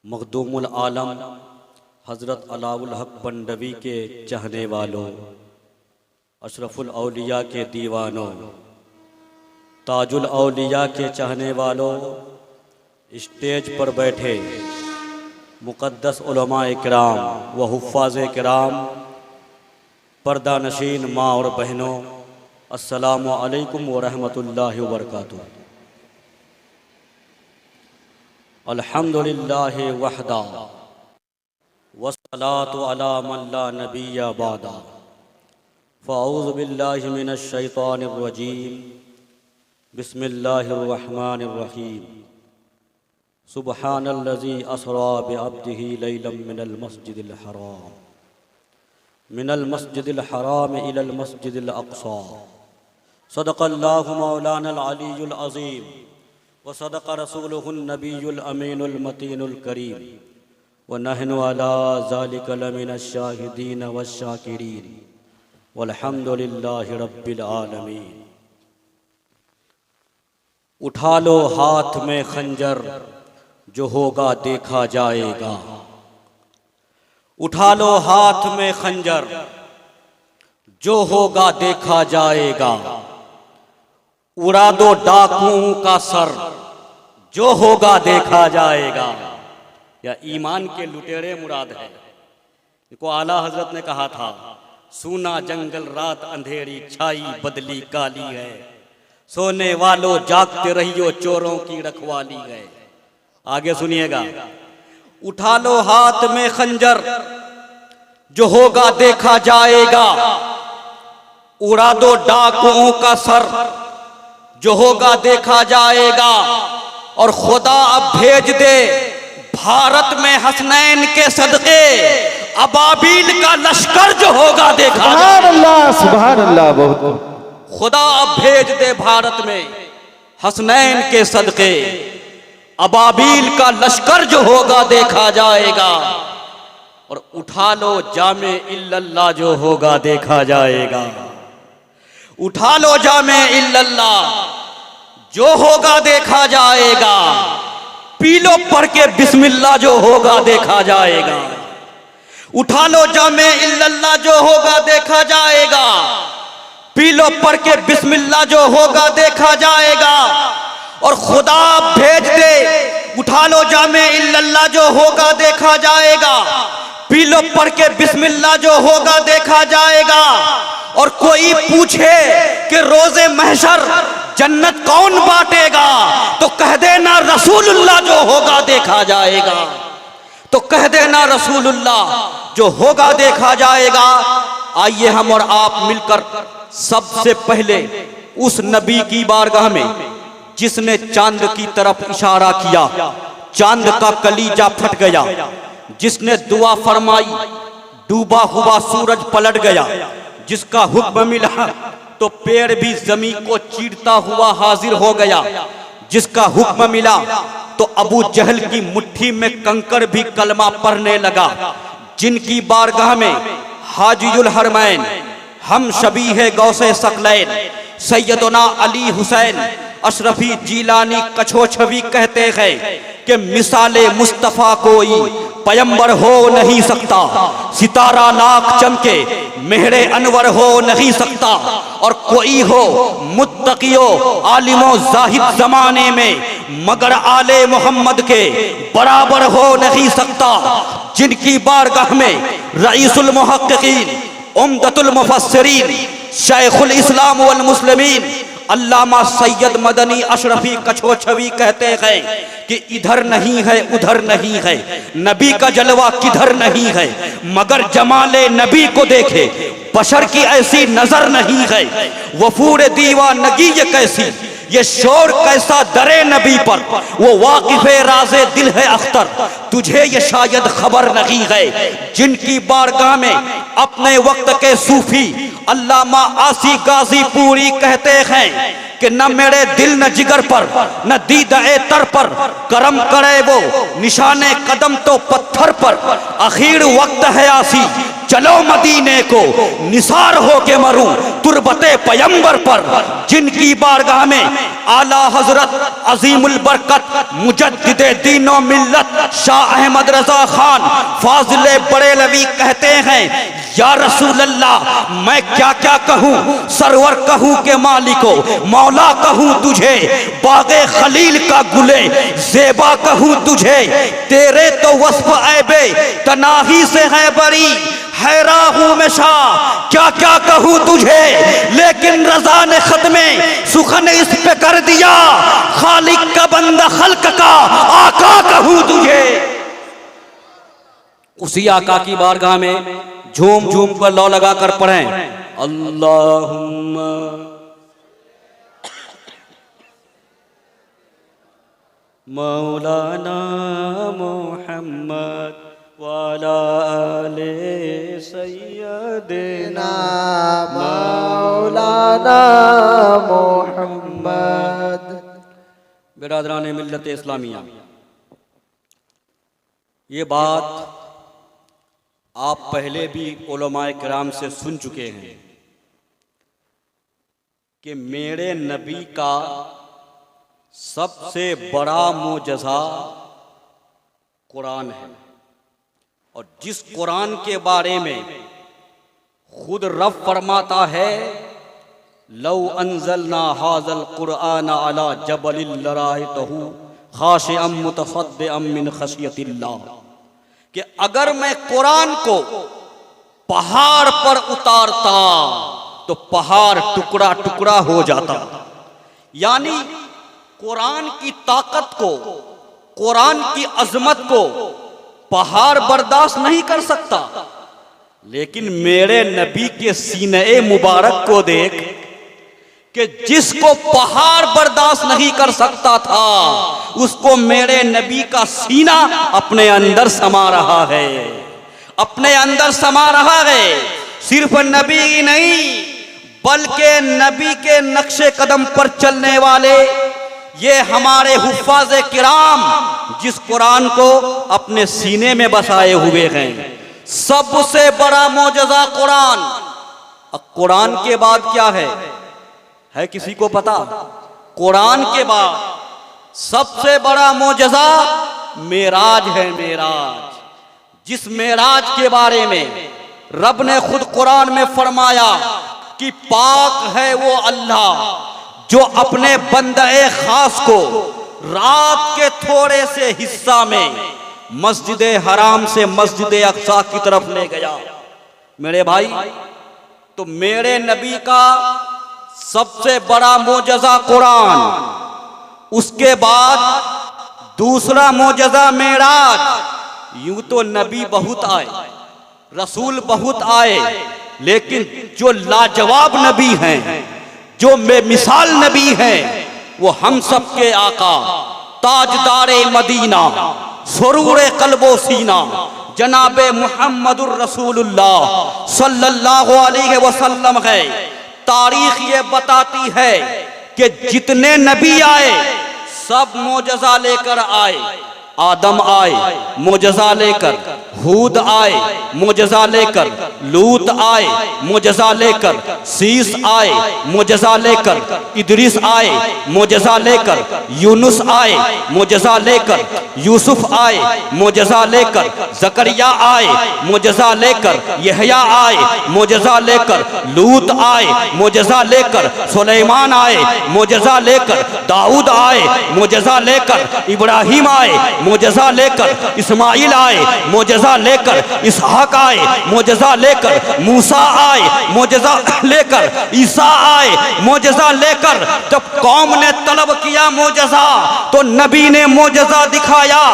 मखदूमुल आलम हज़रत अलाउल हक बंडवी के चाहने वालों, अशरफुल औलिया के दीवानों, ताजुल औलिया के चाहने वालों, स्टेज पर बैठे मुक़द्दस उलमाए किराम व हुफ़्फ़ाज़े किराम, पर्दा नशीन माँ और बहनों, अस्सलामु अलैकुम व रहमतुल्लाहि व बरकातुहू। अल्हम्दुलिल्लाहि वहदा वस्सलातु अला मन ला नबिय्य बादा। फ़अऊज़ु बिल्लाहि मिनश शैतानिर रजीम। बिस्मिल्लाहिर रहमानिर रहीम। सुब्हानल्लज़ी अस्रा बिअब्दिही लैलन मिनल मस्जिदिल हराम इलल मस्जिदिल अक़सा। सदक़ल्लाहु मौलानल अलीयुल अज़ीम व सदक़ रसूलुहुन नबियुल अमीनुल मतीनुल करीम व नहनु अला ज़ालिका लमिनश शाहिदीन वश्शाकिरीन वल्हम्दुलिल्लाहि रब्बिल आलमीन। उठा लो हाथ में खंजर, जो होगा देखा जाएगा। उठा लो हाथ में खंजर, जो होगा देखा जाएगा। उड़ा दो डाकुओं का सर, जो होगा देखा जाएगा। या ईमान के लुटेरे मुराद है। इनको आला हजरत ने कहा था, सूना जंगल रात अंधेरी छाई बदली काली है, सोने वालों जागते रहियो चोरों की रखवाली है। आगे सुनिएगा। उठा लो हाथ में खंजर, जो होगा देखा जाएगा। उड़ा दो डाकुओं का सर, जो होगा देखा जाएगा। और खुदा अब भेज दे भारत में हसनैन के सदके अबाबील का लश्कर, जो होगा देखा जाएगा। सुभान अल्लाह। बहुत खुदा अब भेज दे भारत में हसनैन के सदके अबाबील का लश्कर, जो होगा देखा जाएगा। और उठा लो जामे इल्लल्लाह, जो होगा देखा जाएगा। उठा लो जामे इल्लल्लाह, जो होगा देखा जाएगा। पी लो पढ़ के बिस्मिल्लाह, जो होगा देखा जाएगा। उठा लो जामे इल्लल्लाह, जो होगा देखा जाएगा। पी लो पढ़ के बिस्मिल्लाह, जो होगा देखा जाएगा। और खुदा भेज दे, उठा लो जामे इल्लल्लाह, जो होगा देखा जाएगा। पी लो पढ़ के बिस्मिल्लाह, जो होगा देखा जाएगा। और कोई पूछे कि रोजे महशर जन्नत कौन बांटेगा, तो कह देना रसूलुल्लाह, जो होगा देखा जाएगा। तो कह देना रसूलुल्लाह, जो होगा देखा जाएगा। आइए हम और आप मिलकर सबसे पहले उस नबी की बारगाह में जिसने चांद की तरफ इशारा किया, चांद का कलीजा फट गया। जिसने दुआ फरमाई, डूबा हुआ सूरज पलट गया। जिसका हुक्म मिला तो पेड़ भी जमीन को चीरता हुआ हाजिर हो गया। जिसका हुक्म मिला तो अबू जहल की मुट्ठी में कंकड़ भी कलमा पढ़ने लगा। जिनकी बारगाह में हाजियुल हरमैन हम शबीह गौसे सकलैन सैयदना अली हुसैन अशरफी जीलानी कछो छवि कहते हैं कि मिसाले मुस्तफ़ा कोई पैगंबर हो नहीं सकता। सितारा लाख चमके मेहरे अनवर हो नहीं सकता। और कोई हो मुत्तकियो आलिमो जाहिद जमाने में, मगर आले मोहम्मद के बराबर हो नहीं सकता। जिनकी बारगाह में रईसुल मुहक्किकीन उम्दतुल मुफस्सिरीन शेखुल इस्लाम वल मुस्लिमीन अल्लामा सैयद मदनी अशरफी कछो छवि कहते हैं कि इधर नहीं है उधर नहीं है, नबी का जलवा किधर नहीं है, मगर जमाले नबी को देखे बशर की ऐसी नजर नहीं है। वफूर दीवानगी ये कैसी, ये शोर कैसा दरे नबी पर, वो वाकिफे राज़े दिल है अख्तर, तुझे ये शायद खबर नहीं है। जिनकी बारगाह में अपने वक्त के सूफी अल्लामा आसी गाजी पूरी कहते हैं कि न मेरे दिल न जिगर पर न दीदाए तर पर करम करे वो निशाने कदम तो पत्थर पर। आखिर वक्त है आसी चलो मदीने को निसार हो के मरूं तुरबते पैगंबर पर। जिनकी बारगाह में आला हजरत अजीमुल बरकत मुजद्दिदे दीनो मिल्लत शाह अहमद रजा खान फाजिले बरेलवी कहते हैं, या रसूल अल्लाह मैं क्या क्या कहूँ, सरवर कहूँ के मालिको, मौला कहूँ तुझे, बागे खलील का गुले ज़ेबा कहूँ तुझे, तेरे तो वस्फ ऐबे तनाही से है बरी, हैरा हूँ मैं शाह क्या क्या कहूँ तुझे, लेकिन रजा ने खत्मे सुखन इस पे कर दिया, खालिक का बंदा खल्क का आका कहूँ तुझे। उसी आका की बारगाह में झूम झूम कर लौ लगा कर पढ़ें, अल्लाहुम्मा मौलाना मुहम्मद वाला आले सैयदना मौलाना मोहम्मद। बिरादरान मिल्लत इस्लामिया, ये बात आप पहले भी उलमाए किराम से सुन चुके हैं कि मेरे नबी का सबसे बड़ा मोजज़ा कुरान है, और जिस कुरान के बारे में खुद रब फरमाता है, लौ अंज़लना हाज़ल कुरआन अला जबलिल लरायतहु खाशिअम मुतसद्दिअम मिन खशियतिल्लाह, कि अगर मैं कुरान को पहाड़ पर उतारता तो पहाड़ टुकड़ा टुकड़ा हो जाता। यानी कुरान की ताकत को, कुरान की अजमत को पहाड़ बर्दाश्त नहीं कर सकता, लेकिन मेरे नबी के सीने मुबारक को देख कि जिसको पहाड़ बर्दाश्त नहीं कर सकता था, उसको मेरे नबी का सीना अपने अंदर समा रहा है, अपने अंदर समा रहा है। सिर्फ नबी ही नहीं, बल्कि नबी के नक्शे कदम पर चलने वाले ये हमारे हुफ्फाज़े किराम जिस कुरान को अपने सीने में बसाए हुए हैं, सबसे बड़ा मोजज़ा कुरान। अब कुरान के बाद क्या है किसी को पता? कुरान के बाद सबसे बड़ा मोजज़ा मेराज है। मेराज, जिस मेराज के बारे में रब ने खुद कुरान में फरमाया कि पाक है वो अल्लाह जो अपने बंदे खास को रात के थोड़े से हिस्सा में मस्जिद हराम से मस्जिद अक्सा की तरफ ले गया। मेरे भाई, तो मेरे नबी का सबसे बड़ा मोजज़ा कुरान, उसके बाद दूसरा मोजज़ा मेराज। यूं तो नबी बहुत आए, रसूल बहुत आए, लेकिन जो लाजवाब नबी हैं, जो बेमिसाल नबी हैं, वो हम सब के आका ताजदारे मदीना सुरूरे कल्बो सीना जनाबे मुहम्मदुर रसूलुल्लाह सल्लल्लाहु अलैहि वसल्लम है। तारीख ये बताती है कि जितने नबी आए सब मोजज़ा लेकर आए। आदम आए मोजज़ा लेकर, हूद आए मोजज़ा लेकर, लूत आए मोजज़ा लेकर, सीस आए मोजज़ा लेकर, इदरीस आए मोजज़ा लेकर, यूनुस आए मोजज़ा लेकर, यूसुफ आए मोजज़ा लेकर, ज़करिया आए मोजज़ा लेकर, यहया आए मोजज़ा लेकर, लूत आए मोजज़ा लेकर, सुलेमान आए मोजज़ा लेकर, दाऊद आए मोजज़ा लेकर, इब्राहिम आए मोजज़ा लेकर, इस्माइल आए मोजज़ा लेकर, इसहाक आए मोजज़ा लेकर, मूसा आए मोजज़ा लेकर, ईसा आए मोजज़ा लेकर। जब कौम ने तलब किया मोजज़ा तो नबी ने मोजज़ा दिखाया।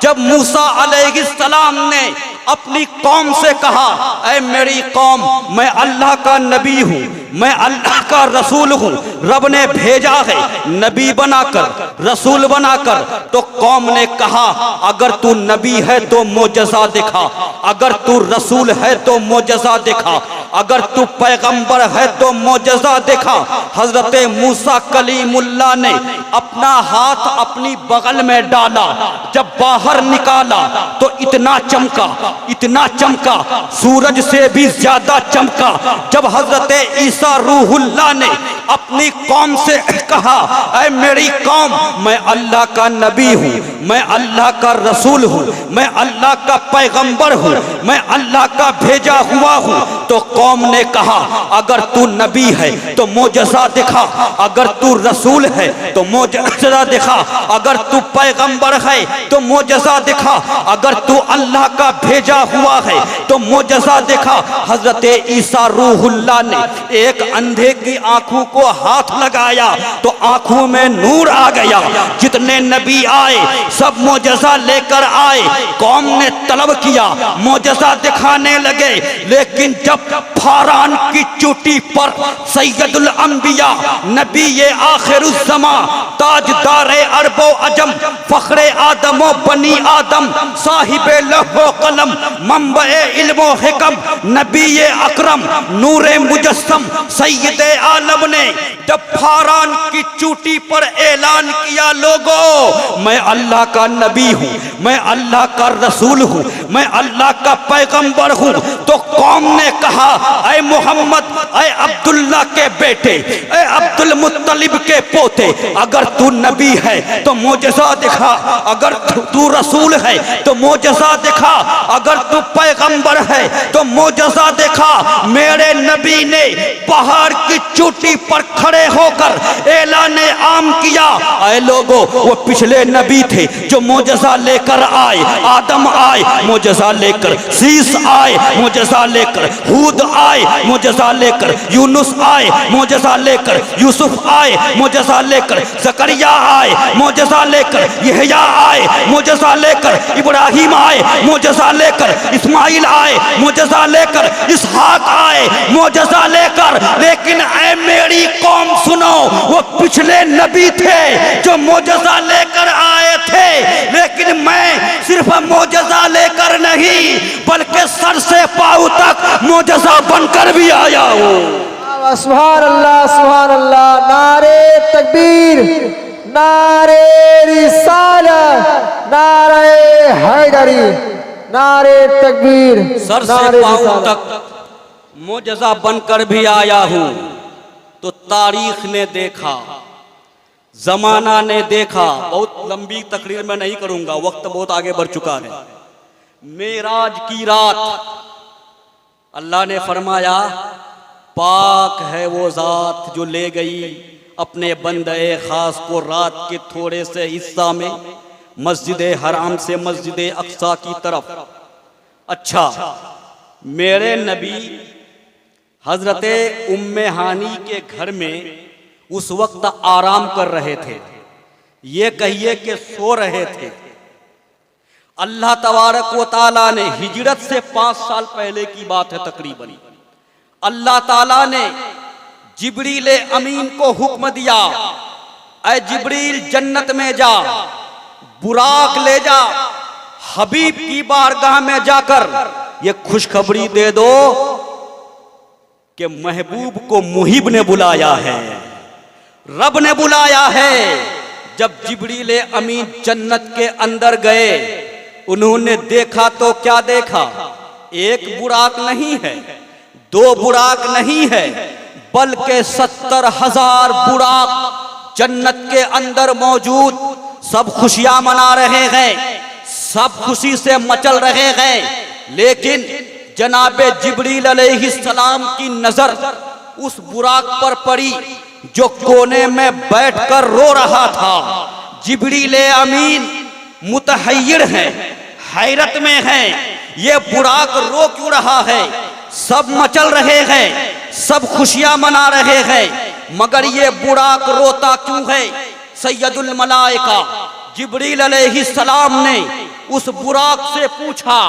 जब मूसा अलैहिस्सलाम ने अपनी कौम से कहा, ऐ मेरी कौम, मैं अल्लाह का नबी हूँ, मैं अल्लाह का रसूल हूँ, रब ने भेजा है नबी बनाकर, रसूल बनाकर, तो कौम ने कहा अगर तू नबी है तो मोजज़ा दिखा, अगर तू रसूल है तो मोजज़ा दिखा, अगर तू पैगंबर है तो मोजज़ा दिखा। हजरत मूसा कलीमुल्लाह ने अपना हाथ अपनी बगल में डाला, जब बाहर निकाला तो इतना चमका सूरज से भी ज्यादा चमका। जब हजरत ईसा रूहुल्लाह ने अपनी कौम से कहा, ऐ मेरी कौम, मैं अल्लाह का नबी हूँ, मैं अल्लाह का रसूल हूँ, मैं अल्लाह का पैगंबर हूँ, मैं अल्लाह का भेजा हुआ हूँ, तो कौम ने कहा अगर तू नबी है तो मोजज़ा दिखा, अगर तू रसूल है तो मोजज़ा दिखा, अगर तू पैगंबर है तो मोजज़ा दिखा, अगर तू अल्लाह का भेजा हुआ है तो मोजज़ा दिखा। हजरत ईसा रूहुल्लाह ने एक अंधे की आंखों को हाथ लगाया तो आंखों में नूर आ गया। जितने नबी आए सब मोजज़ा लेकर आए। कौम ने तलब किया, मोजज़ा दिखाने लगे, लेकिन जब फारान की चोटी पर सैयदुल अंबिया नबी ये आखिरुज़्ज़मा ताजदारे अरबो अजम फखरे आदमो बनी आदम साहिबे लौहो कलम मंबए इल्मो हिकम नबी ये अकरम नूरे मुजस्सम सैयदे आलम ने जब फारान की चोटी पर ऐलान किया, लोगों मैं अल्लाह का नबी हूँ, मैं अल्लाह का रसूल हूँ, मैं अल्लाह का पैगंबर हूँ, तो कौम ने कहा ऐ मोहम्मद, ऐ अब्दुल्ला के बेटे, ऐ अब्दुल मुत्तलिब के पोते, अगर तू नबी है तो मोजज़ा दिखा, अगर तू रसूल है तो मोजज़ा दिखा, अगर तू पैगंबर है तो मोजज़ा दिखा। मेरे नबी ने पहाड़ की चोटी पर खड़े होकर ऐलान आम किया, ऐ लोगों वो पिछले नबी थे जो मोजज़ा लेकर आए, आदम आए मोजज़ा लेकर, सीस आए मोजज़ा लेकर, हूद आए मोजज़ा लेकर, यूनुस आए मोजज़ा लेकर, यूसुफ आए मोजज़ा लेकर, ज़करिया आए मोजज़ा लेकर, यहया आए मोजज़ा लेकर, इब्राहिम आए मोजज़ा लेकर, इस्माइल आए मोजज़ा लेकर, इसहाक आए मोजज़ा लेकर। लेकिन ऐ मेरी कौम सुनो, वो पिछले नबी थे जो मोजज़ा लेकर आए थे, लेकिन मैं सिर्फ मोजज़ा लेकर नहीं बल्कि सर से पांव तक मोजज़ा बनकर भी आया हूँ। सुभान अल्लाह, नारे तकबीर, नारे रिसालत, नारे हैदरी, नारे तकबीर, सर से पांव तक मोजज़ा बनकर भी आया हूँ। तो तारीख ने देखा, जमाना ने देखा, बहुत लंबी तकरीर मैं नहीं करूंगा, वक्त बहुत आगे बढ़ चुका है। मेराज की रात अल्लाह ने फरमाया, पाक है वो जात जो ले गई अपने बंदे खास को रात के थोड़े से हिस्सा में मस्जिद हराम से मस्जिद अक्सा की तरफ। अच्छा, मेरे नबी हजरत उम्मे हानी के घर में उस वक्त आराम कर रहे थे, ये कहिए कि सो रहे थे। अल्लाह तबारक व ताला ने हिजरत से 5 साल पहले की बात है तकरीबन, अल्लाह ताला ने जिब्रील अमीन को हुक्म दिया, ऐ जिब्रील जन्नत में जा, बुराक ले जा, हबीब की बारगाह में जाकर ये खुशखबरी दे दो कि महबूब को मुहिब ने बुलाया है, रब ने बुलाया है। जब जिब्रील अमीन जन्नत के अंदर गए, उन्होंने देखा तो क्या देखा, एक बुराक नहीं है, 2 बुराक नहीं है, बल्कि 70,000 बुराक जन्नत के अंदर मौजूद। सब खुशियां मना रहे हैं, सब खुशी से मचल रहे हैं, लेकिन जनाबे जिब्रील अलैहिस्सलाम की नजर उस बुराक पर पड़ी जो कोने में बैठकर रो रहा था। जिब्रील अमीन मुतहय्यर हैं, हैरत में हैं, ये बुराक रो क्यों रहा है? सब मचल रहे हैं, सब खुशियां मना रहे हैं, मगर ये बुराक रोता क्यों है? सैयदुल मलाइका जिब्रील अलैहिस्सलाम ने उस बुराक से पूछा,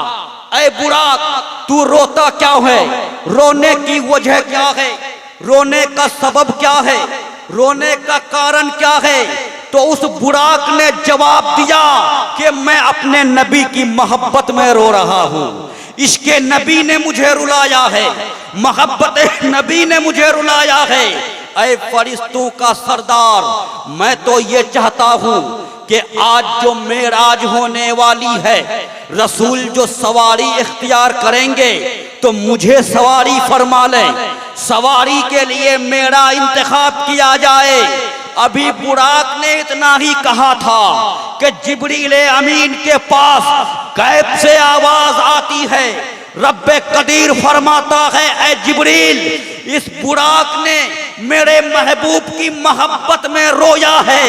ऐ बुराक तू रोता क्या है? रोने की वजह क्या है? रोने का सबब क्या है? रोने का कारण क्या है? तो उस बुराक ने जवाब दिया कि मैं अपने नबी की मोहब्बत में रो रहा हूँ, इसके नबी ने मुझे रुलाया है, मोहब्बत नबी ने मुझे रुलाया है। ऐ फरिश्तों का सरदार, मैं तो ये चाहता हूँ कि आज जो मेराज होने वाली है, रसूल जो सवारी इख्तियार करेंगे तो मुझे सवारी फरमा लें, सवारी के लिए मेरा इंतखाब किया जाए। अभी बुराक ने इतना ही कहा था कि जिब्रील अमीन के पास गैब से आवाज आती है, रब्बे कदीर फरमाता है, ऐ जिब्रील, इस बुराक ने मेरे महबूब की मोहब्बत में रोया है,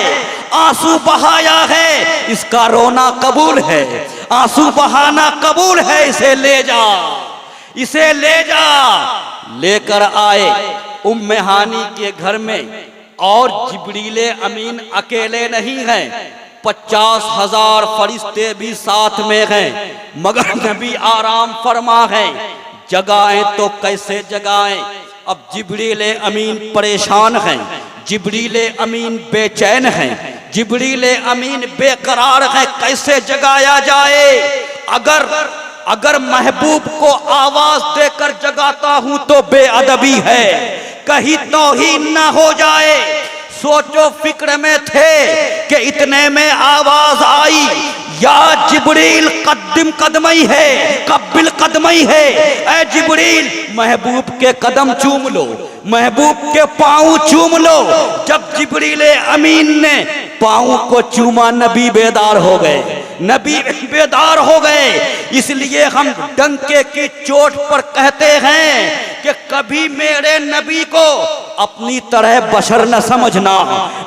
आंसू बहाया है, इसका रोना कबूल है, आंसू बहाना कबूल है, इसे ले जा, इसे ले जा। लेकर आए उम्मे हानी के घर में, और जिब्रील अमीन अकेले नहीं हैं, 50,000 फरिश्ते भी साथ में हैं, मगर नबी आराम फरमा है। जगाएं तो कैसे जगाएं? अब जिब्रील अमीन परेशान हैं, जिब्रील अमीन बेचैन हैं, जिब्रील अमीन बेकरार है, कैसे जगाया जाए? अगर महबूब को आवाज देकर जगाता हूं तो बेअदबी है, कहीं तौहीन ना हो जाए। सोचो फिक्र में थे कि इतने में आवाज आई, या जिब्रील कद्दिम कदमई है, कब्बिल कदमई है, ऐ जिब्रील महबूब के कदम चूम लो, महबूब के पांव चूम लो। जब जिब्रील अमीन ने पांव को चूमा, नबी बेदार हो गए, नबी बेदार हो गए। इसलिए हम डंके की चोट पर कहते हैं कि कभी मेरे नबी को अपनी तरह बशर न समझना।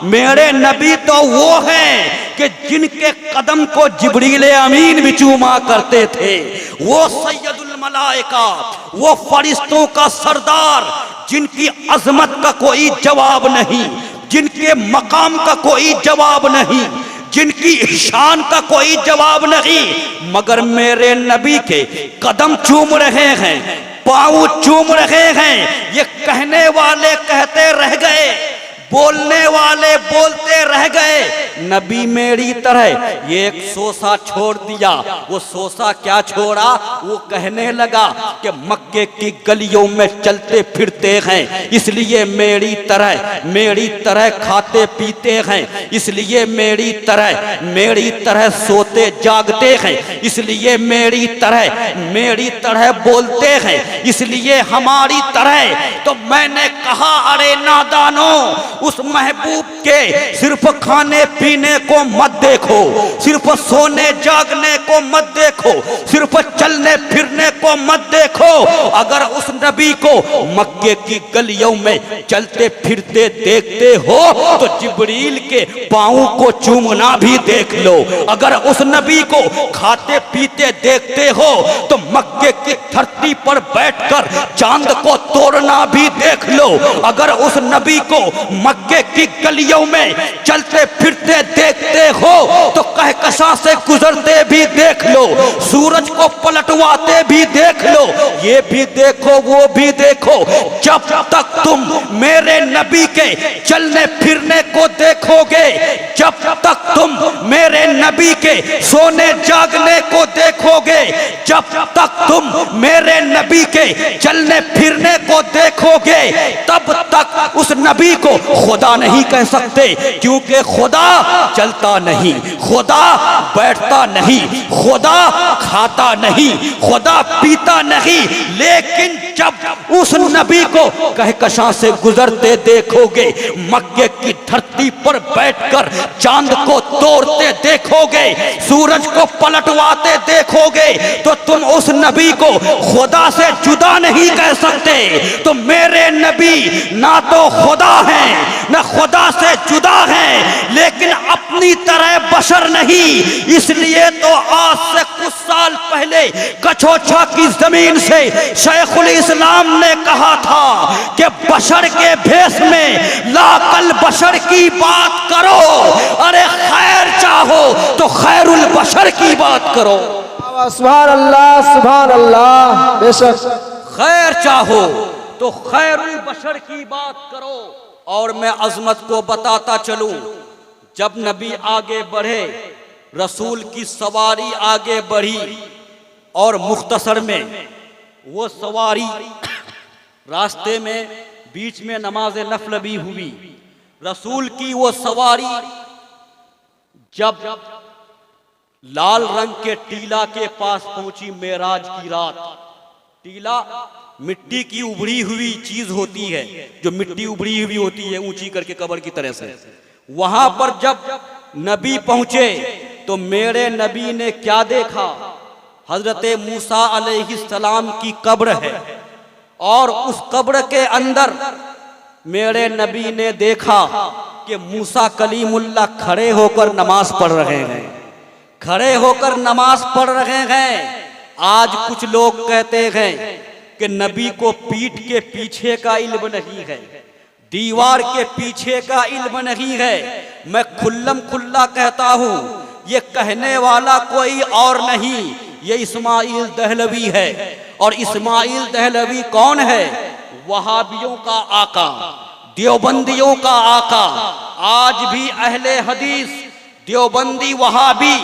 मेरे नबी तो वो हैं कि जिनके कदम को जिब्रील अमीन भी चूमा करते थे। वो सैयदुल मलाइका, वो फरिश्तों का सरदार, जिनकी अजमत का कोई जवाब नहीं, जिनके मकाम का कोई जवाब नहीं, जिनकी शान का कोई जवाब नहीं, मगर मेरे नबी के कदम चूम रहे हैं, पांव चूम रहे हैं। ये कहने वाले कहते रह गए, बोलने वाले बोलते रह गए, नबी मेरी तरह ये एक सोसा छोड़ दिया। वो सोसा क्या छोड़ा? वो कहने लगा कि मक्के की गलियों में चलते फिरते हैं, इसलिए मेरी तरह खाते पीते हैं, इसलिए मेरी तरह सोते जागते हैं, इसलिए मेरी तरह बोलते हैं, इसलिए हमारी तरह। तो मैंने कहा, अरे नादानो, उस महबूब के सिर्फ खाने पीने को मत देखो, सिर्फ सोने जागने को मत देखो, सिर्फ चलने फिरने को मत देखो। अगर उस नबी को मक्के की गलियों में चलते फिरते देखते हो तो जिब्रील के पांव को चूमना भी देख लो। अगर उस नबी को खाते पीते देखते हो तो मक्के की धरती पर बैठकर चांद को तोड़ना भी देख लो। अगर उस नबी को मक्के की गलियों में चलते फिरते देखते हो तो कहकशां से गुजरते भी देख लो, सूरज को पलटवाते भी देख लो। ये भी देखो, वो भी देखो। जब तक तुम मेरे नबी के चलने फिरने को देखोगे, जब तक तुम मेरे नबी के सोने जागने को देखोगे, जब तक तुम मेरे नबी के चलने फिरने को देखोगे, तब तक उस नबी को खुदा नहीं कह सकते, क्योंकि खुदा चलता नहीं, खुदा बैठता नहीं, खुदा खाता नहीं, खुदा पीता नहीं। लेकिन जब उस नबी को कहकशां से गुजरते देखोगे, मक्के की धरती पर बैठकर चांद को तोड़ते देखोगे, सूरज को पलटवाते देखोगे, तो तुम उस नबी को खुदा से जुदा नहीं कह सकते। तो मेरे नबी ना तो खुदा हैं, न खुदा से जुदा हैं, लेकिन अपनी तरह बशर नहीं। इसलिए तो आज से कुछ साल पहले कछोछा की जमीन से शेखुल इस्लाम ने कहा था कि बशर के भेष में लाकल बशर की बात करो, अरे खैर चाहो तो खैरुल बशर की बात करो। सुभान अल्लाह, सुभान अल्लाह। बेशक खैर चाहो तो खैरुल बशर की बात करो। और मैं अजमत को बताता चलूं, जब नबी आगे बढ़े, रसूल की सवारी आगे बढ़ी, और मुख्तसर में वो सवारी, रास्ते में बीच में नमाज नफल भी हुई। रसूल की वो सवारी जब लाल रंग के टीला के पास पहुंची मेराज की रात, टीला मिट्टी की उभरी हुई चीज होती है, जो मिट्टी उभरी हुई होती है ऊंची करके कब्र की तरह से, वहां पर जब नबी पहुंचे तो मेरे नबी ने क्या देखा? हजरत मूसा अलैहिस्सलाम की कब्र है और उस कब्र के अंदर मेरे नबी ने देखा कि मूसा कलीमुल्लाह खड़े होकर नमाज पढ़ रहे हैं, खड़े होकर नमाज पढ़ रहे हैं। आज कुछ लोग कहते हैं कि नबी को पीठ के पीछे का इल्म नहीं है, दीवार के पीछे का इल्म नहीं है। मैं खुल्लम खुल्ला कहता हूं, ये कहने वाला कोई और नहीं, ये इस्माइल दहलवी है। और इस्माइल दहलवी कौन है? वहाबियों का आका, देवबंदियों का आका। आज भी अहले हदीस, देवबंदी, वहाबी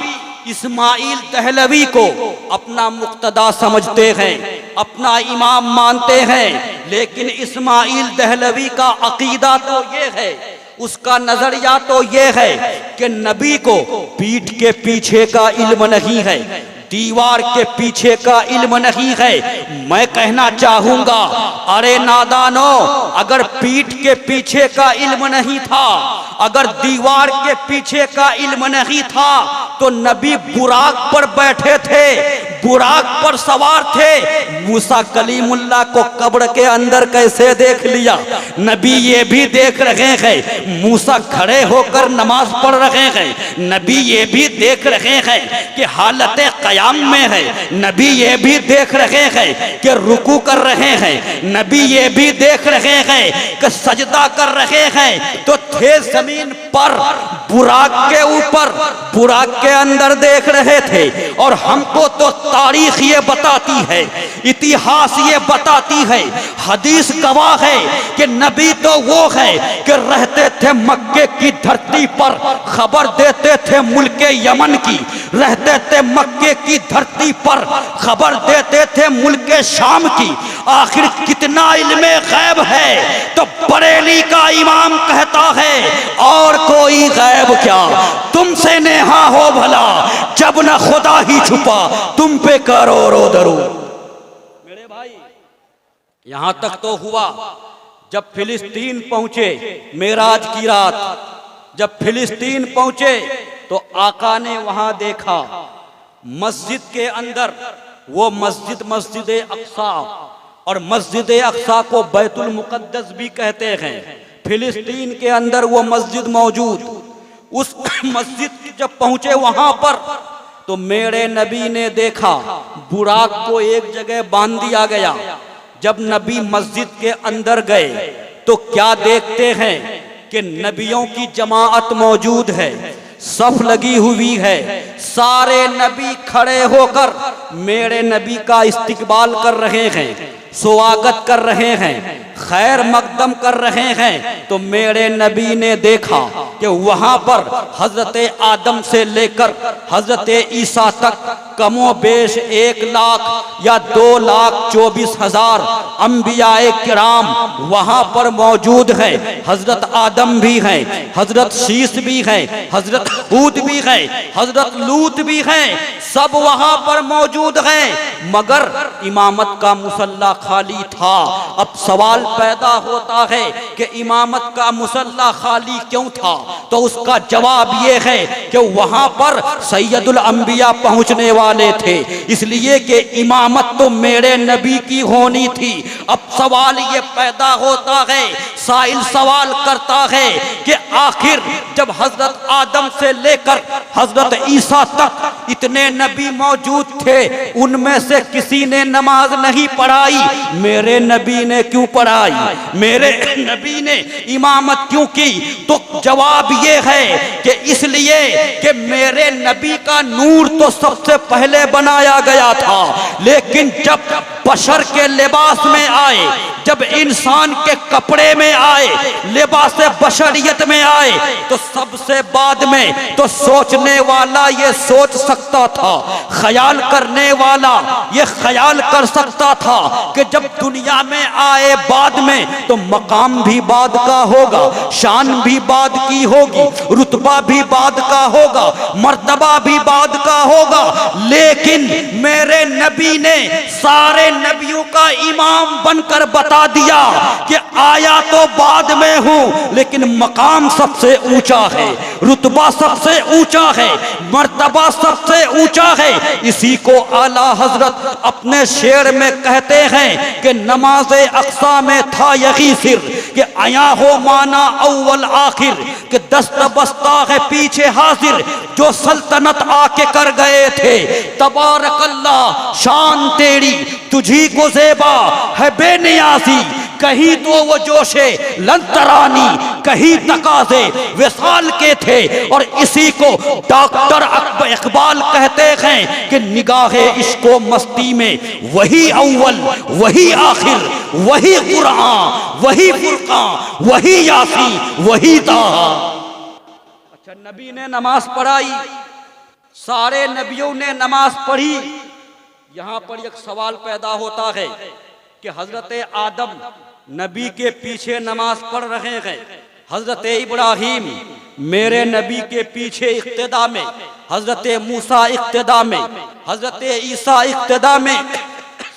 इस्माइल दहलवी को अपना मुक्तदा समझते हैं, अपना इमाम मानते हैं। लेकिन इस्माइल दहलवी का अकीदा तो ये है, उसका नजरिया तो ये है कि नबी को पीठ के पीछे का इल्म नहीं है, दीवार के पीछे का इल्म नहीं है। मैं कहना चाहूंगा, अरे नादानो, अगर पीठ के पीछे का इल्म नहीं था, अगर दीवार के पीछे का इल्म नहीं था, तो नबी बुराक पर बैठे थे, बुराक पर सवार थे। मूसा कलीमुल्लाह को कब्र के अंदर कैसे देख लिया? नबी ये भी देख रहे हैं मूसा खड़े होकर नमाज पढ़ रहे हैं, नबी ये भी देख रहे हैं कि हालत कयाम में है, नबी ये भी देख रहे हैं कि रुकू कर रहे हैं, नबी ये भी देख रहे हैं कि सजदा कर रहे हैं। तो थे जमीन पर, बुराक के ऊपर, बुराक के अंदर देख रहे थे। और हमको तो तारीख ये बताती है, इतिहास ये बताती है, हदीस गवाह है कि नबी तो वो है कि रहते थे मक्के की धरती पर, खबर देते थे मुल्के यमन की, रहते थे मक्के की धरती पर, खबर देते थे मुल्के शाम की। आखिर कितना इल्मे गैब है? तो बरेली का इमाम कहता है और कोई गैब क्या, तुमसे नेहा हो भला, जब न खुदा ही छुपा तुम पे करोड़ों दरूद। मेरे भाई, यहां तक तो हुआ जब फिलिस्तीन पहुंचे मेराज की रात, जब फिलिस्तीन पहुंचे तो आका ने वहां देखा मस्जिद के अंदर, वो मस्जिद मस्जिद अक्सा, और मस्जिद अक्सा को बैतुल मुकद्दस भी कहते हैं। फिलिस्तीन के अंदर वो मस्जिद मौजूद। उस मस्जिद जब पहुंचे वहां पर तो मेरे नबी ने देखा बुराक को एक जगह बांध दिया गया। जब नबी मस्जिद के अंदर गए तो क्या देखते हैं कि नबियों की जमाअत मौजूद है, सफ लगी हुई है, सारे नबी खड़े होकर मेरे नबी का इस्तकबाल कर रहे हैं, स्वागत कर रहे हैं, खैर मकदम कर रहे हैं। तो मेरे नबी ने देखा कि वहां पर हजरत आदम से लेकर हजरत ईसा तक कमो बेश 1 लाख या 2,24,000 अंबियाए किराम वहां पर मौजूद है। हजरत आदम भी हैं, हजरत शीस भी हैं, हजरत हूद भी हैं, हजरत लूत भी हैं, सब वहां पर मौजूद हैं। मगर इमामत का मुसल्ला खाली था। अब सवाल पैदा होता है कि इमामत का मुसल्ला खाली क्यों था? तो उसका जवाब ये है कि वहां पर सैयदुल अंबिया पहुंचने वाले थे, इसलिए कि इमामत तो मेरे नबी की होनी थी। अब सवाल ये पैदा होता है, साइल सवाल करता है कि आखिर जब हजरत आदम से लेकर हजरत ईसा तक इतने नबी मौजूद थे, उनमें से से किसी ने नमाज नहीं पढ़ाई, मेरे नबी ने क्यों पढ़ाई, मेरे नबी ने इमामत क्यों की? तो जवाब ये है कि इसलिए कि मेरे नबी का नूर तो सबसे पहले बनाया गया था, लेकिन जब बशर के लिबास में आए, जब इंसान के कपड़े में आए, लिबास बशरियत में आए, तो सबसे बाद में तो सोचने वाला ये सोच सकता था, ख्याल करने वाला ये ख्याल कर सकता था कि जब दुनिया में आए बाद में तो मकाम भी बाद का होगा, शान भी बाद की होगी, रुतबा भी बाद का होगा, मर्तबा भी बाद का होगा। लेकिन मेरे नबी ने सारे नबियों का इमाम बनकर बता दिया कि आया तो बाद में हूं, लेकिन मकाम सबसे ऊंचा है, रुतबा सबसे ऊंचा है, मर्तबा सबसे ऊंचा है। इसी को आला हजरत अपने शेर में कहते हैं कि नमाज़े अक्सा में था यही सिर कि आया हो माना अव्वल आखिर, कि दस्त बस्ता है पीछे हाजिर, जो सल्तनत आके कर गए थे। तबारकल्लाह शान तेरी तुझी को ज़ेबा है बेनियाज़ी, कहीं तो वो जोशे लंतरानी, कहीं तकाज़े विसाल के थे। और इसी को डॉक्टर इकबाल कहते हैं कि निगाहे इश्को मस्ती में वही अव्वल वही आखिर, वही कुरान वही फुरकान वही यासीन वही ताहा। अच्छा, नबी ने नमाज पढ़ाई, सारे नबियों ने नमाज पढ़ी। यहां पर एक सवाल पैदा होता है कि हजरत आदम नबी के पीछे नमाज पढ़ रहे हैं, हजरत इब्राहिम मेरे नबी के पीछे इक्तिदा में, हजरत मूसा इक्तिदा में, हजरत ईसा इक्तिदा में,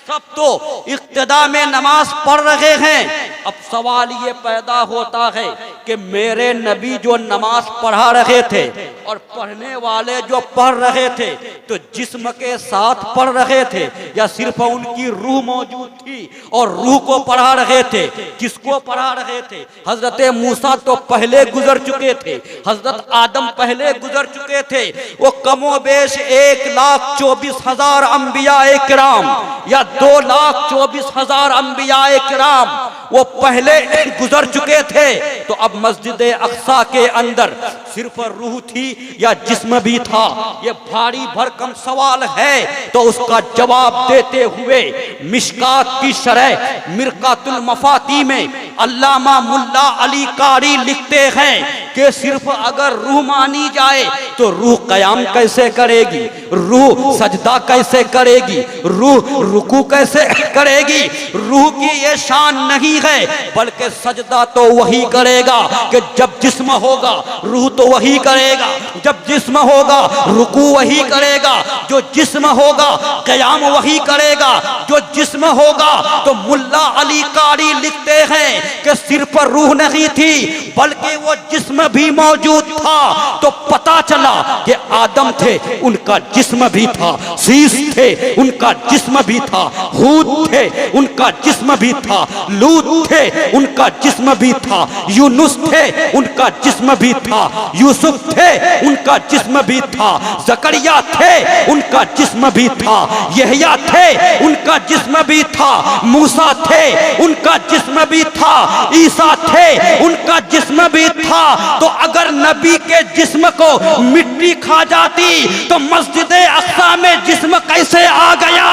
सब तो इक्तिदा में नमाज पढ़ रहे हैं। अब सवाल ये पैदा होता है कि मेरे नबी जो नमाज पढ़ा रहे थे और पढ़ने वाले जो पढ़ रहे थे तो जिस्म के साथ पढ़ रहे थे या सिर्फ उनकी रूह मौजूद थी और रूह को पढ़ा रहे थे? किसको पढ़ा रहे थे? हजरत मूसा तो पहले गुजर चुके थे, हजरत आदम पहले गुजर चुके थे, वो कमोबेश 1,24,000 अंबिया किराम या 2,24,000 अंबिया किराम वो पहले गुजर चुके थे। तो अब मस्जिद अक्सा के अंदर सिर्फ रूह थी या जिस्म भी था? ये भारी भरकम सवाल है। तो उसका जवाब देते हुए मिशकात की शरह मिरकातुल मफाती में अल्लामा मुल्ला अली कारी लिखते हैं कि सिर्फ अगर रूह मानी जाए तो रूह कयाम कैसे करेगी, रूह सजदा कैसे करेगी, रूह रुकू कैसे करेगी? रूह की ये शान नहीं है, बल्कि सजदा तो वही करेगा कि जब जिस्म होगा रूह तो वही करेगा, जब जिस्म होगा रुकू वही करेगा, जो जिस्म होगा कयाम वही करेगा, जो जिस्म होगा। तो मुल्ला अली कारी लिखते हैं कि सिर्फ रूह नहीं थी बल्कि वो जिस्म भी मौजूद था। तो पता चला कि आदम थे उनका जिस्म भी था, शीश थे उनका जिस्म भी था, हूद थे उनका जिस्म भी था, लूत थे उनका जिस्म भी था, यूनुस थे उनका जिस्म भी था, यूसुफ थे उनका जिस्म भी था, जकरिया थे उनका जिस्म भी था, यहया थे उनका जिस्म भी था, मूसा थे उनका जिस्म भी था, ईसा थे उनका जिस्म भी था। तो अगर नबी के जिस्म को मिट्टी खा जाती तो मस्जिद अक्सा में जिस्म कैसे आ गया,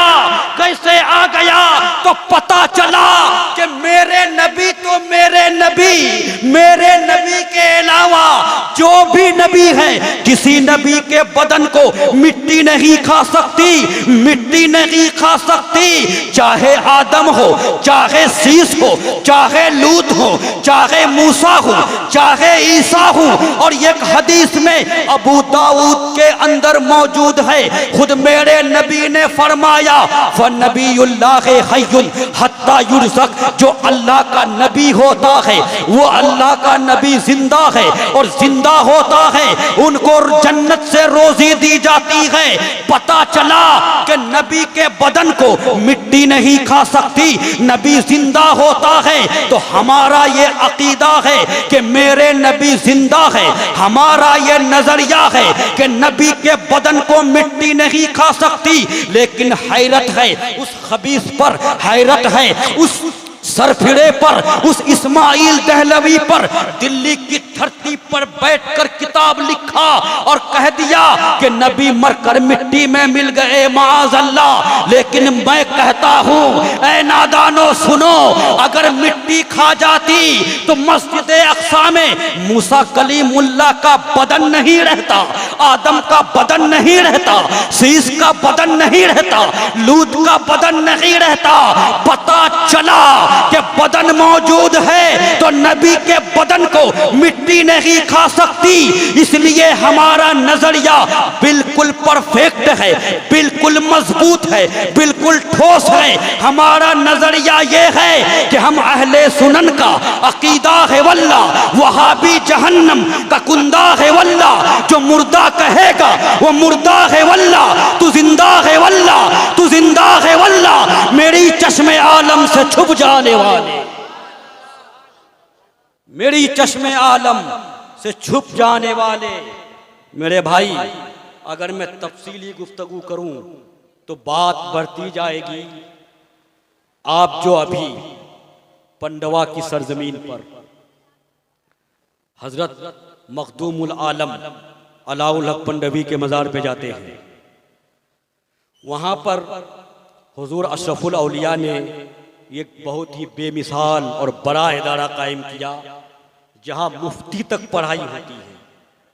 कैसे आ गया? तो पता चला कि मेरे नबी तो मेरे नबी के अलावा जो भी नबी है किसी नबी के बदन को मिट्टी नहीं खा सकती, मिट्टी नहीं खा सकती। चाहे आदम हो, चाहे शीश हो, चाहे लूत हो, चाहे मूसा हो, चाहे ईसा हो। और एक हदीस में अबू दाऊद के अंदर मौजूद है, खुद मेरे नबी ने फरमाया फ़नबीयुल्लाह हय्युन हत्ता युरज़क़, जो अल्लाह का नबी होता है वो अल्लाह का नबी जिंदा है और जिंदा जिंदा होता है उनको जन्नत से रोजी दी जाती है। पता चला कि नबी के बदन को मिट्टी नहीं खा सकती, नबी जिंदा होता है। तो हमारा ये अकीदा है कि मेरे नबी जिंदा है, हमारा ये नजरिया है कि नबी के बदन को मिट्टी नहीं खा सकती। लेकिन हैरत है उस खबीस पर, हैरत है उस सरफिरे पर, उस इस्माइल दहलवी पर। दिल्ली की धरती पर बैठकर किताब लिखा और कह दिया कि नबी मरकर मिट्टी में मिल गए, माज़ अल्लाह। लेकिन मैं कहता हूं ऐ नादानो सुनो, अगर मिट्टी खा जाती तो मस्जिद अक्सा में मूसा कलीमुल्लाह का बदन नहीं रहता, आदम का बदन नहीं रहता, शीश का बदन नहीं रहता, लूत का बदन नहीं रहता। पता चला कि बदन मौजूद है तो नबी के बदन को मिट्टी नहीं खा सकती। इसलिए हमारा नजरिया बिल्कुल परफेक्ट है, बिल्कुल मजबूत है, बिल्कुल ठोस है। हमारा नजरिया यह है कि हम अहले सुनन का अकीदा है वल्लाह, वहाबी जहन्नम का कुंदा है वल्लाह। जो मुर्दा कहेगा वो मुर्दा है वल्लाह, तू जिंदा है वल्लाह, तू जिंदा है वल्लाह। मेरी चश्मे आलम से छुप जाने वाले, मेरी चश्मे आलम से छुप जाने वाले मेरे भाई, अगर मैं तफसीली गुफ्तगू करूं तो बात बढ़ती जाएगी। आप जो अभी पंडवा की सरजमीन पर हजरत मखदूमुल आलम अलाउल हक पंडवी के मज़ार पे जाते हैं, वहाँ पर हुजूर अशरफुल औलिया ने एक बहुत ही बेमिसाल और बड़ा इदारा कायम किया जहाँ मुफ्ती तक पढ़ाई होती है।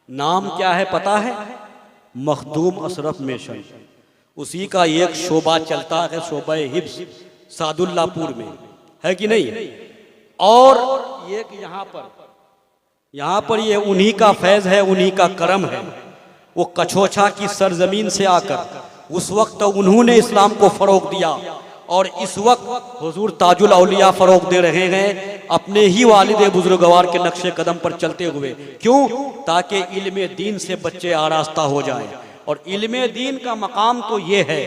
नाम क्या है पता है? मखदूम अशरफ मिशन। उसी का एक शोबा चलता है, शोबा हिब्स सादुल्लापुर में, है कि नहीं? और एक यहाँ पर ये उन्हीं का फैज़ है, उन्हीं का करम है। वो कछोछा की सरजमीन से आकर उस वक्त उन्होंने इस्लाम को फ़रोग दिया और इस वक्त हुजूर ताजुल औलिया फ़रोग दे रहे हैं अपने ही वालिद बुजुर्गवार के नक्शे कदम पर चलते हुए। क्यों? ताकि इल्मे दीन से बच्चे आरास्ता हो जाएं। और इल्मे दीन का मकाम तो ये है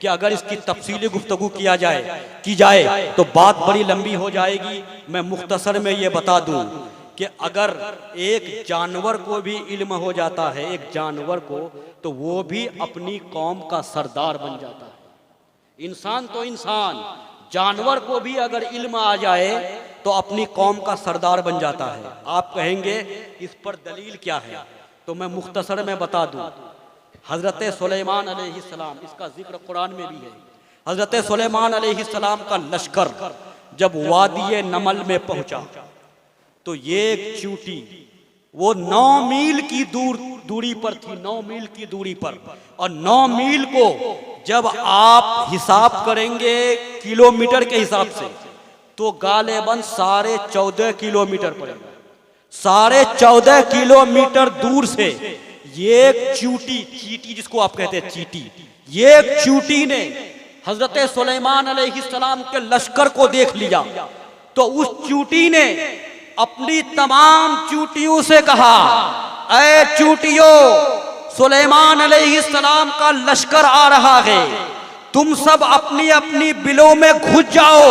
कि अगर इसकी तफसीली गुफ्तगू की जाए तो बात बड़ी लंबी हो जाएगी। मैं मुख्तसर में ये बता दूं कि अगर एक जानवर को भी इल्म हो जाता है, एक जानवर को, तो वो भी अपनी कौम का सरदार बन जाता है। इंसान तो इंसान, जानवर को भी अगर इल्म आ जाए तो अपनी कौम का सरदार बन जाता है। आप कहेंगे इस पर दलील क्या है? तो मैं मुख्तसर में बता दूं। हजरत सुलेमान अलैहिस्सलाम, इसका जिक्र कुरान में भी है। हजरत सुलेमान अलैहिस्सलाम का लश्कर जब वादी नमल में पहुंचा तो ये एक चींटी, वो 9 मील की दूरी पर थी, 9 मील की दूरी पर। और 9 मील को जब आप हिसाब करेंगे किलोमीटर के हिसाब से तो गालिबन 14.5 किलोमीटर पड़ेगा। 14.5 किलोमीटर दूर से ये चींटी, जिसको आप कहते हैं चींटी, ये चींटी ने हजरत सुलेमान अलैहिस्सलाम के लश्कर को देख लिया। तो उस चींटी ने अपनी तमाम चींटियों से कहा, ऐ चींटियों, सुलेमान अलैहिस्सलाम का लश्कर आ रहा है, तुम सब अपनी अपनी बिलों में घुस जाओ,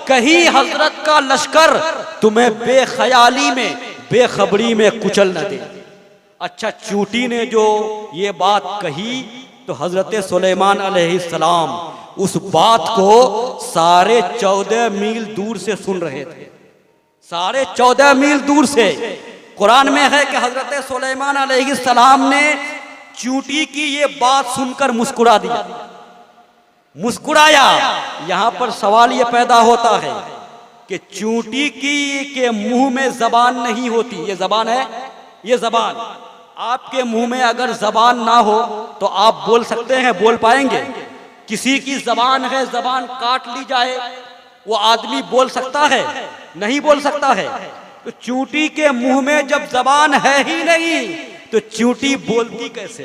कहीं हजरत का लश्कर तुम्हें बेख्याली में, बेखबरी में कुचल न दे। अच्छा, चींटी ने जो ये बात कही तो हजरत सुलेमान अलैहिस्सलाम उस बात को 14.5 मील दूर से सुन रहे थे। 14.5 मील दूर से। कुरान में है कि हजरत सुलेमान अलैहिस्सलाम ने चींटी की ये बात सुनकर मुस्कुरा दिया, मुस्कुराया। यहां पर सवाल ये पैदा होता है कि चींटी के मुंह में जबान नहीं होती। ये जबान है, ये जबान आपके मुंह में अगर जबान ना हो तो आप बोल सकते हैं, बोल पाएंगे? किसी की जबान है, जबान काट ली जाए, वो आदमी बोल सकता है? नहीं बोल सकता है। तो चींटी के मुंह में जब जबान है ही नहीं तो चींटी बोलती कैसे?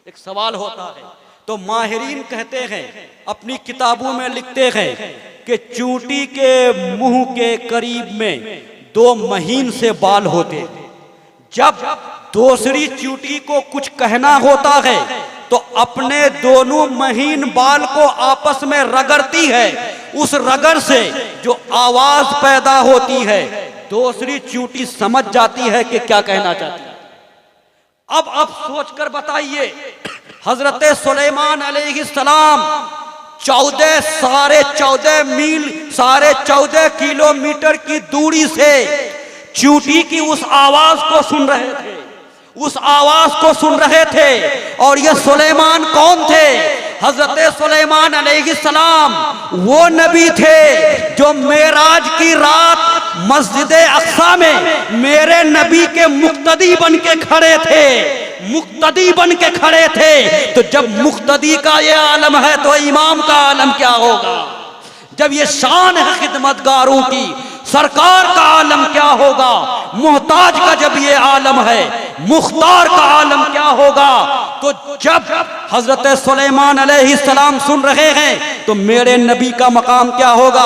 एक सवाल होता है। तो माहिरीन कहते हैं, अपनी किताबों में लिखते हैं कि चींटी के मुंह के करीब में 2 महीन से बाल होते हैं। जब दूसरी चींटी को कुछ कहना होता है तो अपने दोनों महीन बाल को आपस में रगड़ती है। उस रगड़ से जो आवाज पैदा होती है दूसरी चींटी समझ जाती है कि क्या कहना चाहती है। अब सोचकर बताइए, हजरत सुलेमान अलैहिस्सलाम 14 किलोमीटर की दूरी से चींटी की उस आवाज को सुन रहे थे। और ये सुलेमान कौन थे? हजरत सुलेमान अलैहिस्सलाम वो नबी थे जो मेराज की रात मस्जिद अक्सा में मेरे नबी के मुक्तदी बन के खड़े थे। तो जब मुक्तदी का ये आलम है तो इमाम का आलम क्या होगा? जब ये शान है खिदमतगारों की, सरकार का आलम क्या होगा? मोहताज का जब ये आलम है, मुख्तार का आलम क्या होगा? तो जब हजरत सुलेमान अलैहिस्सलाम सुन रहे हैं तो मेरे नबी का मकाम क्या होगा?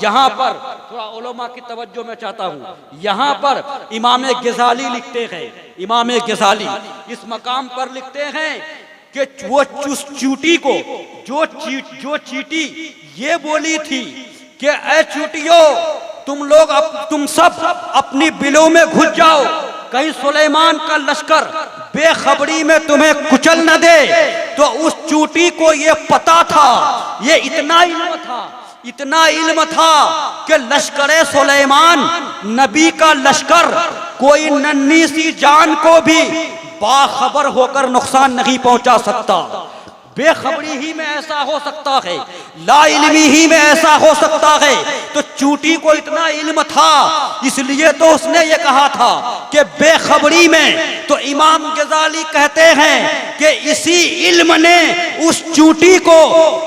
यहाँ पर थोड़ा उलमा की तवज्जो मैं चाहता हूँ। यहाँ पर इमाम ग़ज़ाली लिखते हैं, इमाम ग़ज़ाली इस मकाम पर लिखते हैं कि वो चींटी को जो चींटी ये बोली थी कि ऐ चींटियों, तुम सब अपनी बिलों में घुस जाओ, कहीं सुलेमान का लश्कर बेखबरी में तुम्हें कुचल न दे। तो उस चींटी को ये पता था, ये इतना इल्म था कि लश्करे सुलेमान, नबी का लश्कर, कोई नन्ही सी जान को भी बाखबर होकर नुकसान नहीं पहुंचा सकता। बेखबरी ही में ऐसा हो सकता है, लाइल्मी ही में ऐसा हो सकता है। तो चींटी को इतना इल्म था, इसलिए तो उसने ये कहा था कि बेखबरी में। तो इमाम ग़ज़ाली कहते हैं कि इसी इल्म ने उस चींटी को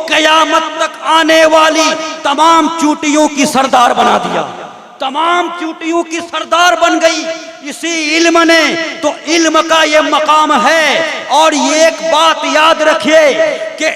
क़यामत तक आने वाली तमाम चींटियों की सरदार बना दिया, तमाम चींटियों की सरदार बन गई इसी इल्म ने। तो इल्म का ये मकाम है। और ये एक बात याद रखिए कि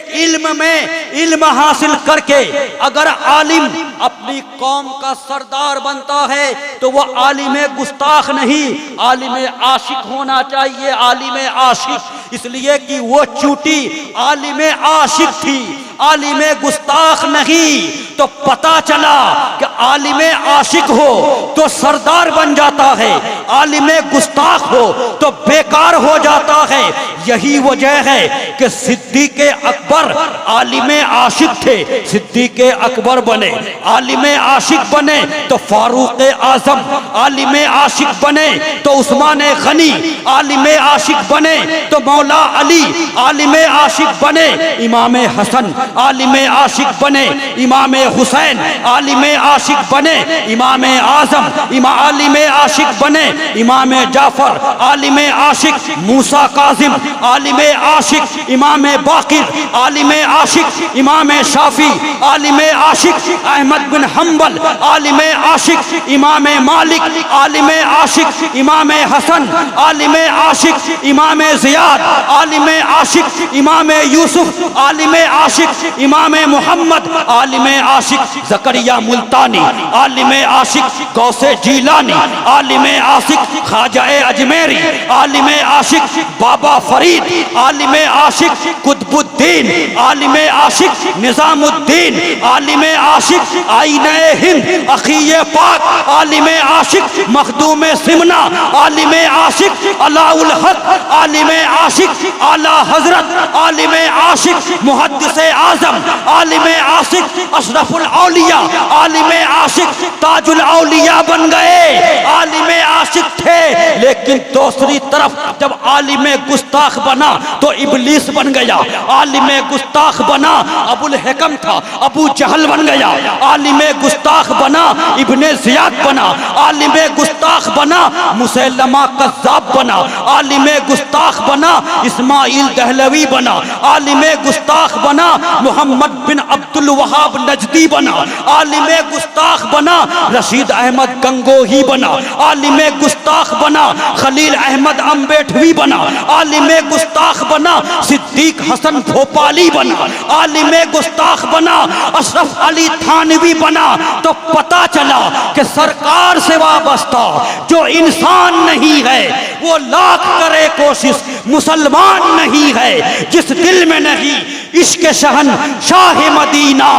इल्म हासिल करके अगर आलिम अपनी कौम का सरदार बनता है तो वो आलिम गुस्ताख नहीं, आलिम आशिक होना चाहिए, आलिम आशिक। इसलिए कि वो चींटी आलिम आशिक थी, आलिम गुस्ताख नहीं। तो पता चला कि आलिम आशिक हो तो सरदार बन जाता है, आलिम गुस्ताख हो तो बेकार हो जाता है। यही वजह है कि सिद्दीक़ अकबर आलिम आशिक थे, सिद्दीक़ अकबर बने, आलिम आशिक बने तो फारूक आज़म, आलिम आशिक बने तो उस्मान गनी, आलिम आशिक बने तो मौला अली, आलिम आशिक बने इमाम हसन, आलिम आशिक बने इमाम हुसैन, आलिम आशिक बने इमाम आज़म, आलिम आशिक बने इमाम जाफर, आलिम आशिक मूसा काजिम, आलिम आशिक इमाम बाकिर, आलिम आशिक इमाम शाफी, आलिम आशिक अहमद बिन हम्बल, आलिम आशिक इमाम मालिक, आलिम आशिक इमाम हसन, आलिम आशिक इमाम ज़ियाद, आलिम आशिक इमाम यूसुफ, आलिम आशिक इमाम मोहम्मद, आलिम आशिक ज़करिया मुल्तानी, आलिम आशिक गौसे जीलानी, आलिम आशिक ख्वाजा अजमेरी, आलिम आशिक बाबा फरीद, आलिम आशिक कुतुबुद्दीन, आलिम आशिक निज़ामुद्दीन, आलिम आशिक आईने हिंद अखिये पाक, आलिम आशिक मखदूम सिमना, आलिम आशिक अलाउल हक, आलिम आशिक आला हजरत, आलिम आशिक मुहद्दिस आज़म, आलिम आशिक अशरफुल औलिया, आलिम आशिक ताजुल औलिया बन गए। आलिम आशिक थे, लेकिन दूसरी तरफ जब आलिम गुस्ताख बना तो इबलीस बन गया, आलिम गुस्ताख बना अबुल हिकम था, अबू जहल बन गया, आलिम गुस्ताख बना इब्ने ज़ियाद बना, आलिम गुस्ताख बना मुसैलमा कज़्ज़ाब बना, आलिम गुस्ताख बना इस्माइल दहलवी बना, आलिम गुस्ताख बना मोहम्मद बिन अब्दुल वहाब नजदी बना, आलिमे गुस्ताख बना रशीद अहमद गंगोही बना, आलिमे गुस्ताख बना खलील अहमद अम्बेडवी बना, आलिमे गुस्ताख बना सिद्दीक हसन भोपाली बना, आलिमे गुस्ताख बना अशरफ अली थानवी बना। तो पता चला कि सरकार से वाबस्ता जो इंसान नहीं है वो लाख करे कोशिश मुसलमान नहीं है। जिस दिल में नहीं इश्क शहन शाह मदीना,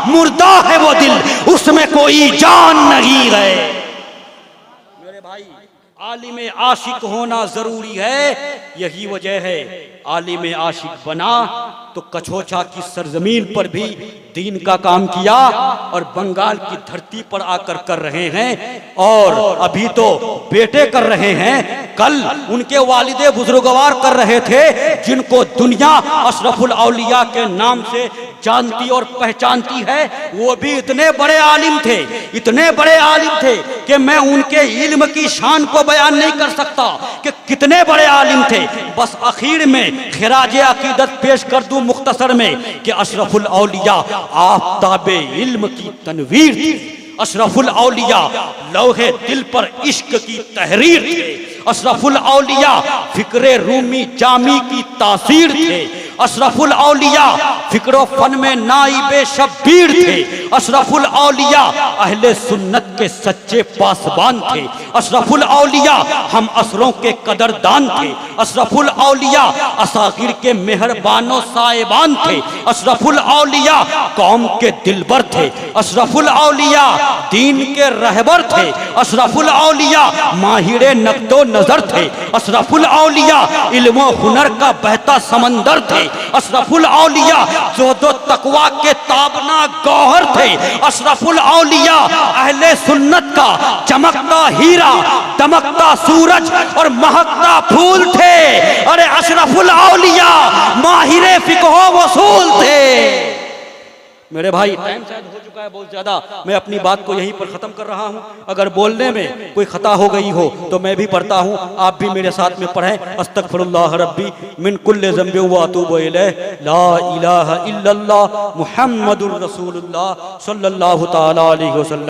मुर्दा है वो दिल उसमें कोई जान नहीं है। मेरे भाई आलिम आशिक होना जरूरी है, यही वजह है आलिम आशिक बना तो कछोचा की सरजमीन पर भी दीन का काम किया और बंगाल की धरती पर आकर कर रहे हैं, और अभी तो बेटे कर रहे हैं, कल उनके वालिदे बुजुर्गवार कर रहे थे, जिनको दुनिया अशरफुल औलिया के नाम से जानती और पहचानती है। वो भी इतने बड़े आलिम थे, इतने बड़े आलिम थे कि मैं उनके इल्म की शान को बयान नहीं कर सकता कि कितने बड़े आलिम थे। बस आखिर में खिराज अकीदत पेश कर दूं मुख्तसर में कि अशरफुल औलिया आफताबे इल्म की तनवीर थी, अशरफुल औलिया लौहे दिल पर इश्क की तहरीर थे, अशरफुल औलिया फिक्रे रूमी जामी की तासीर थे, अशरफुल औलिया फिक्रो फन में नाइबे शब्बीर थे, अशरफुल औलिया अहले सुन्नत के सच्चे पासबान थे, अशरफुल औलिया हम असरों के कदरदान थे, अशरफुल औलिया असागिर के मेहरबानो साहिबान थे, अशरफुल औलिया कौम के दिलबर थे, अशरफुल औलिया दीन के रहबर थे, अशरफुल औलिया माहिरे नक्दो नजर थे, अशरफुल औलिया इल्म हुनर का बहता समंदर थे, अशरफुल औलिया ज़ुहद तकवा के ताबना गौहर थे, अशरफुल औलिया अहले सुन्नत का चमकता हीरा दमकता सूरज और महकता फूल थे। अरे अशरफुल औलिया माहिरे फिक़्ह वसूल थे। मेरे भाई टाइम शायद हो चुका है बहुत ज्यादा, मैं अपनी बात को यहीं पर खत्म कर रहा हूं। अगर बोलने में कोई खता हो गई हो तो मैं भी पढ़ता हूं, आप भी मेरे साथ में पढ़ें। अस्तगफिरुल्लाह रब्बी मिन कुल्लि ज़ंबिन व अतूबु इलैह, ला इलाहा इल्लल्लाह मुहम्मदुर रसूलुल्लाह सल्लल्लाहु तआला अलैहि वसल्लम।